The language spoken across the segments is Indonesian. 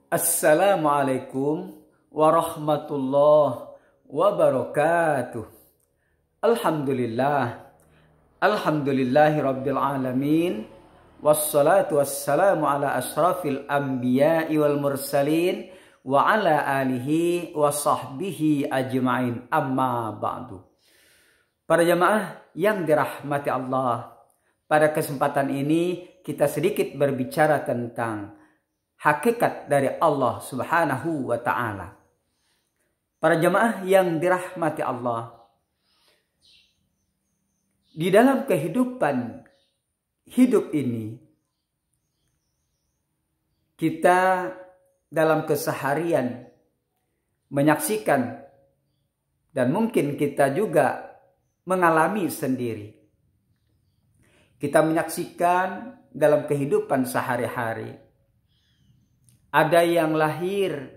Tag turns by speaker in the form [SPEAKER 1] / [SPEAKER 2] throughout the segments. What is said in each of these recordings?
[SPEAKER 1] Assalamualaikum warahmatullahi wabarakatuh. Alhamdulillahi rabbil alamin. Wassalatu wassalamu ala ashrafil anbiya'i wal mursalin wa ala alihi wa sahbihi ajma'in, amma ba'du. Para jamaah yang dirahmati Allah, pada kesempatan ini kita sedikit berbicara tentang hakikat dari Allah Subhanahu wa ta'ala. Para jamaah yang dirahmati Allah, di dalam kehidupan hidup ini, kita dalam keseharian menyaksikan dan mungkin kita juga mengalami sendiri. Kita menyaksikan dalam kehidupan sehari-hari, ada yang lahir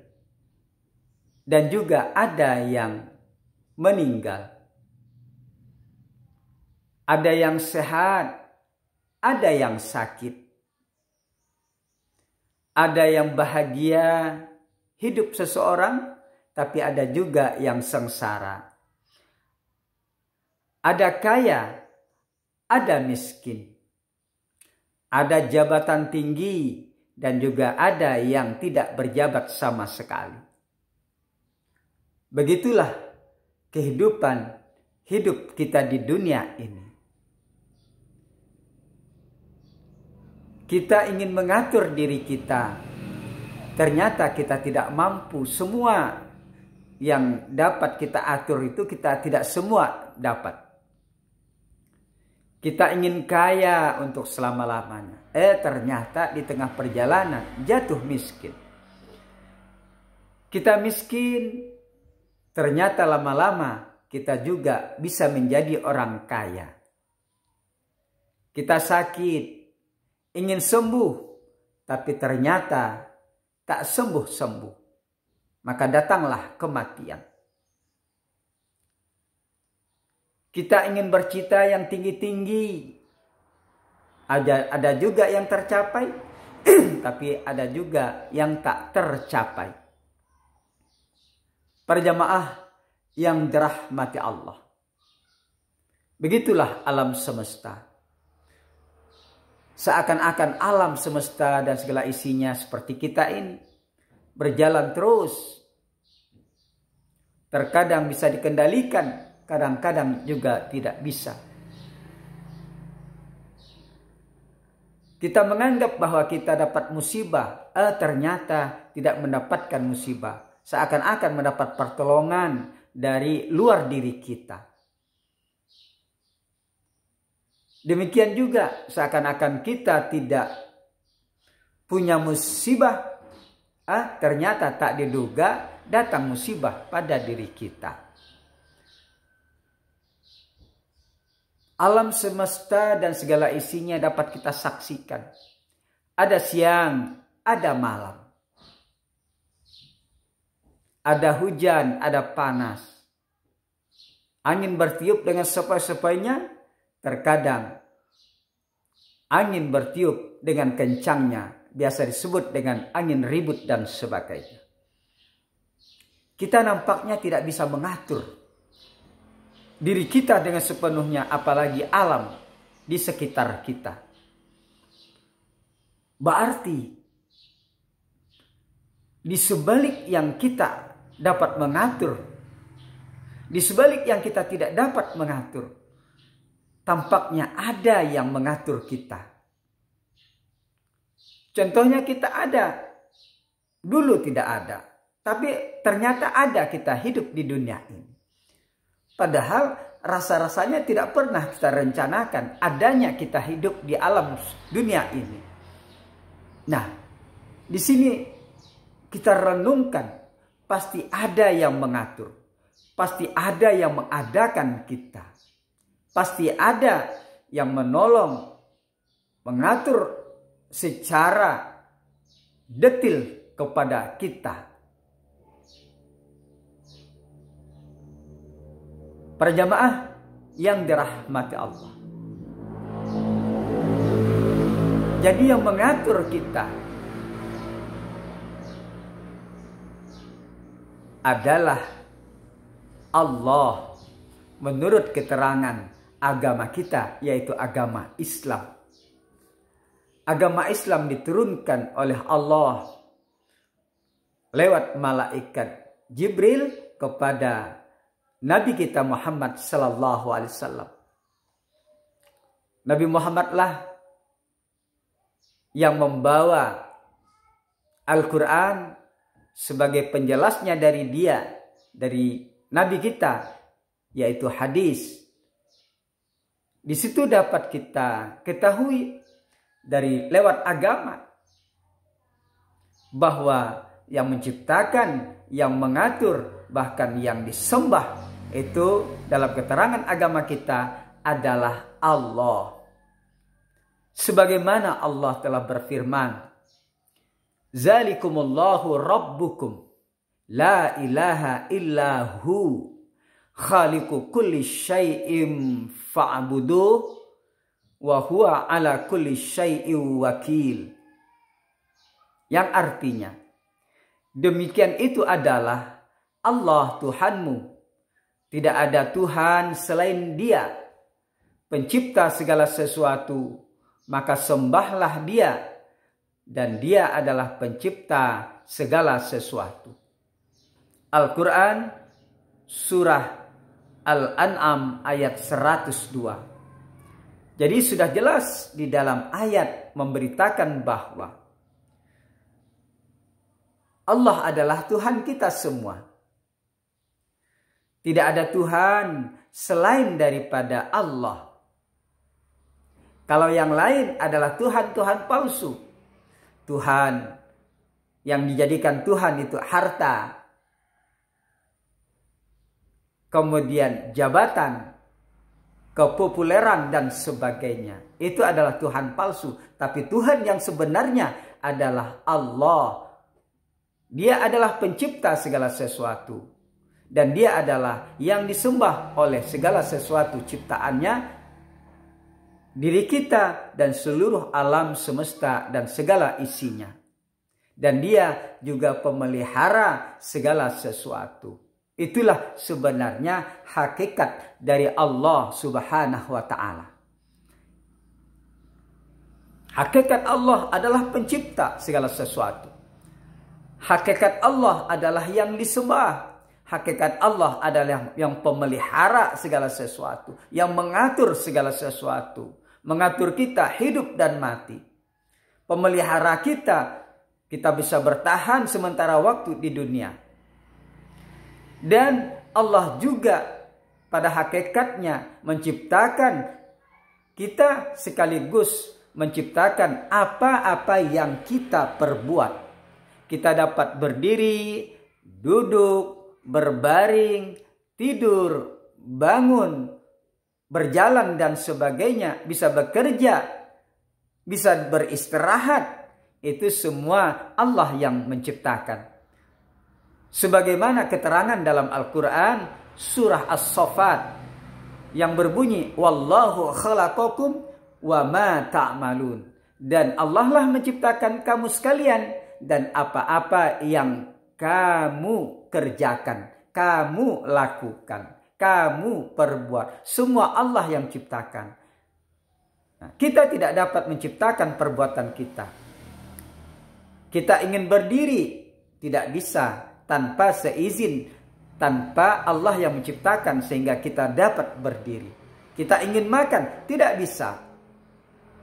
[SPEAKER 1] dan juga ada yang meninggal. Ada yang sehat, ada yang sakit. Ada yang bahagia hidup seseorang, tapi ada juga yang sengsara. Ada kaya, ada miskin. Ada jabatan tinggi, dan juga ada yang tidak berjabat sama sekali. Begitulah kehidupan hidup kita di dunia ini. Kita ingin mengatur diri kita. Ternyata kita tidak mampu. Semua yang dapat kita atur itu kita tidak semua dapat. Kita ingin kaya untuk selama-lamanya. Ternyata di tengah perjalanan jatuh miskin. Kita miskin, ternyata lama-lama kita juga bisa menjadi orang kaya. Kita sakit, ingin sembuh, tapi ternyata tak sembuh-sembuh. Maka datanglah kematian. Kita ingin bercita yang tinggi-tinggi. Ada juga yang tercapai, tapi ada juga yang tak tercapai. Para jamaah yang dirahmati Allah, begitulah alam semesta. Seakan-akan alam semesta dan segala isinya seperti kita ini berjalan terus. Terkadang bisa dikendalikan, kadang-kadang juga tidak bisa. Kita menganggap bahwa kita dapat musibah, ternyata tidak mendapatkan musibah. Seakan-akan mendapat pertolongan dari luar diri kita. Demikian juga seakan-akan kita tidak punya musibah, ternyata tak diduga datang musibah pada diri kita. Alam semesta dan segala isinya dapat kita saksikan. Ada siang, ada malam. Ada hujan, ada panas. Angin bertiup dengan sepoi-sepoinya. Terkadang angin bertiup dengan kencangnya. Biasa disebut dengan angin ribut dan sebagainya. Kita nampaknya tidak bisa mengatur diri kita dengan sepenuhnya, apalagi alam di sekitar kita. Berarti di sebalik yang kita dapat mengatur, di sebalik yang kita tidak dapat mengatur, tampaknya ada yang mengatur kita. Contohnya kita ada, dulu tidak ada, tapi ternyata ada kita hidup di dunia ini. Padahal rasa-rasanya tidak pernah kita rencanakan adanya kita hidup di alam dunia ini. Nah, di sini kita renungkan, pasti ada yang mengatur. Pasti ada yang mengadakan kita. Pasti ada yang menolong, mengatur secara detil kepada kita. Para jamaah yang dirahmati Allah, Jadi yang mengatur kita adalah Allah menurut keterangan agama kita, yaitu agama Islam. Agama Islam diturunkan oleh Allah lewat malaikat Jibril kepada Nabi kita Muhammad sallallahu alaihi wasallam. Nabi Muhammadlah yang membawa Al-Quran sebagai penjelasnya dari Nabi kita, yaitu hadis. Di situ dapat kita ketahui dari lewat agama bahwa yang menciptakan, yang mengatur, bahkan yang disembah itu dalam keterangan agama kita adalah Allah. Sebagaimana Allah telah berfirman, Zalikumullahu Rabbukum la ilaha illahu khaliqu kulli syai'im fa'buduh wa huwa ala kulli syai'in wakil. Yang artinya, demikian itu adalah Allah Tuhanmu. Tidak ada Tuhan selain Dia, pencipta segala sesuatu, maka sembahlah Dia, dan Dia adalah pencipta segala sesuatu. Al-Quran surah Al-An'am ayat 102. Jadi sudah jelas di dalam ayat memberitakan bahwa Allah adalah Tuhan kita semua. Tidak ada Tuhan selain daripada Allah. Kalau yang lain adalah Tuhan-Tuhan palsu. Tuhan yang dijadikan Tuhan itu harta, kemudian jabatan, kepopuleran dan sebagainya. Itu adalah Tuhan palsu. Tapi Tuhan yang sebenarnya adalah Allah. Dia adalah pencipta segala sesuatu. Dan Dia adalah yang disembah oleh segala sesuatu ciptaannya, diri kita dan seluruh alam semesta dan segala isinya. Dan Dia juga pemelihara segala sesuatu. Itulah sebenarnya hakikat dari Allah Subhanahu wa ta'ala. Hakikat Allah adalah pencipta segala sesuatu. Hakikat Allah adalah yang disembah. Hakikat Allah adalah yang pemelihara segala sesuatu, yang mengatur segala sesuatu, mengatur kita hidup dan mati. Pemelihara kita bisa bertahan sementara waktu di dunia. Dan Allah juga pada hakikatnya menciptakan kita sekaligus menciptakan apa-apa yang kita perbuat. Kita dapat berdiri, duduk, berbaring, tidur, bangun, berjalan dan sebagainya, bisa bekerja, bisa beristirahat. Itu semua Allah yang menciptakan. Sebagaimana keterangan dalam Al-Quran surah As-Saffat yang berbunyi, Wallahu khalaqakum wa ma ta'malun. Dan Allah lah menciptakan kamu sekalian dan apa-apa yang kamu kerjakan, kamu lakukan, kamu perbuat. Semua Allah yang ciptakan. Nah, kita tidak dapat menciptakan perbuatan kita. Kita ingin berdiri, tidak bisa tanpa seizin, tanpa Allah yang menciptakan sehingga kita dapat berdiri. Kita ingin makan, tidak bisa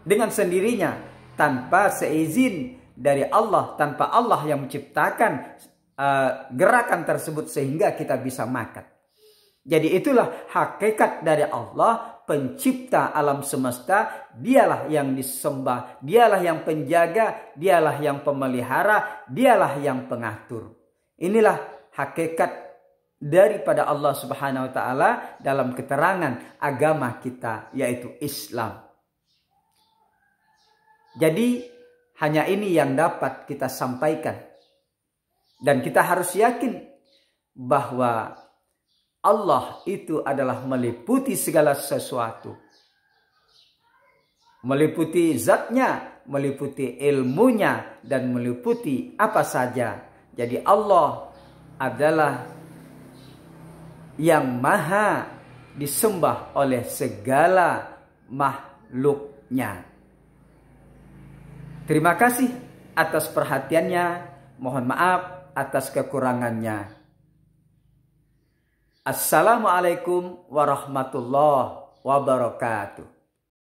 [SPEAKER 1] dengan sendirinya tanpa seizin dari Allah, tanpa Allah yang menciptakan gerakan tersebut sehingga kita bisa makan. Jadi itulah hakikat dari Allah, pencipta alam semesta. Dialah yang disembah, dialah yang penjaga, dialah yang pemelihara, dialah yang pengatur. Inilah hakikat daripada Allah Subhanahu wa ta'ala dalam keterangan agama kita, yaitu Islam. Jadi hanya ini yang dapat kita sampaikan. Dan kita harus yakin bahwa Allah itu adalah meliputi segala sesuatu. Meliputi zatnya, meliputi ilmunya, dan meliputi apa saja. Jadi Allah adalah yang maha disembah oleh segala makhluknya. Terima kasih atas perhatiannya. Mohon maaf atas kekurangannya. Assalamualaikum warahmatullahi wabarakatuh.